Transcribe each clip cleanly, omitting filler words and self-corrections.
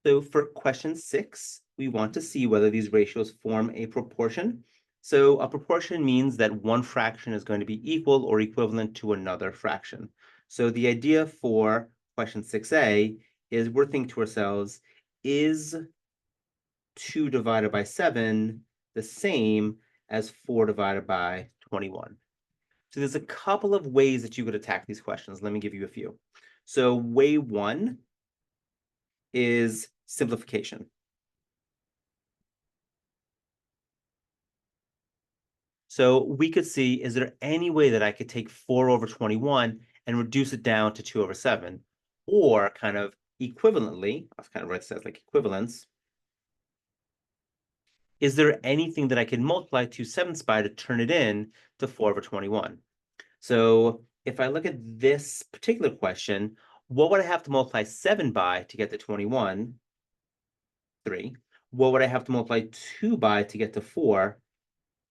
So for question 6, we want to see whether these ratios form a proportion. So a proportion means that one fraction is going to be equal or equivalent to another fraction. So the idea for question 6a is we're thinking to ourselves, is 2 divided by 7 the same as 4 divided by 21? So there's a couple of ways that you could attack these questions. Let me give you a few. So way 1 is simplification. So we could see, is there any way that I could take 4 over 21 and reduce it down to 2 over 7? Or kind of equivalently, I've kind of write this as like equivalence, is there anything that I can multiply 2/7 by to turn it in to 4 over 21? So if I look at this particular question, what would I have to multiply 7 by to get to 21? 3. What would I have to multiply 2 by to get to 4?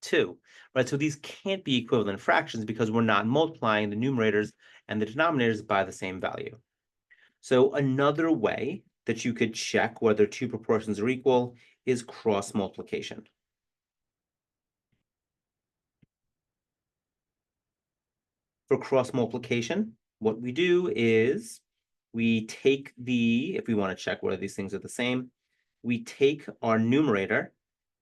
2, right? So these can't be equivalent fractions because we're not multiplying the numerators and the denominators by the same value. So another way that you could check whether two proportions are equal is cross multiplication. For cross multiplication, what we do is we take if we want to check whether these things are the same, we take our numerator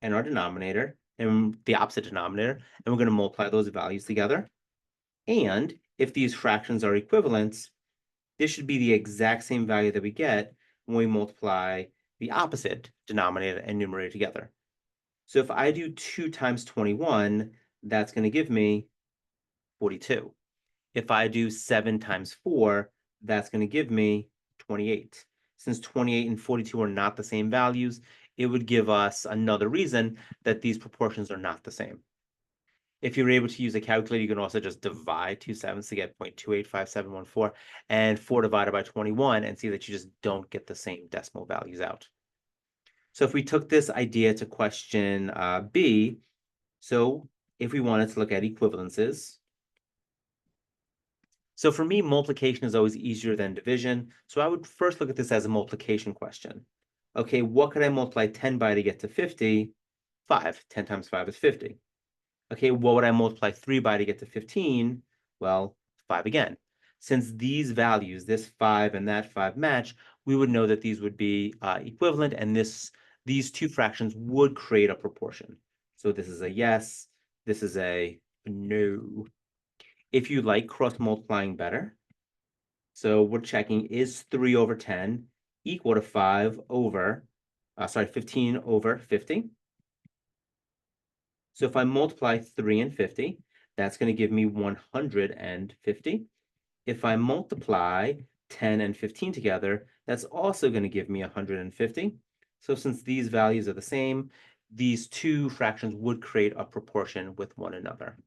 and our denominator and the opposite denominator, and we're going to multiply those values together. And if these fractions are equivalent, this should be the exact same value that we get when we multiply the opposite denominator and numerator together. So if I do 2 times 21, that's going to give me 42. If I do 7 times 4, that's going to give me 28. Since 28 and 42 are not the same values, it would give us another reason that these proportions are not the same. If you're able to use a calculator, you can also just divide 2 sevens to get 0.285714 and 4 divided by 21 and see that you just don't get the same decimal values out. So if we took this idea to question B, so if we wanted to look at equivalences, so for me, multiplication is always easier than division. So I would first look at this as a multiplication question. Okay, what could I multiply 10 by to get to 50? 5. 10 times 5 is 50. Okay, what would I multiply 3 by to get to 15? Well, 5 again. Since these values, this 5 and that 5 match, we would know that these would be equivalent, and these two fractions would create a proportion. So this is a yes, this is a no. If you like cross multiplying better, so we're checking, is 3 over 10 equal to 15 over 50? So if I multiply 3 and 50, that's going to give me 150. If I multiply 10 and 15 together, that's also going to give me 150. So since these values are the same, these two fractions would create a proportion with one another.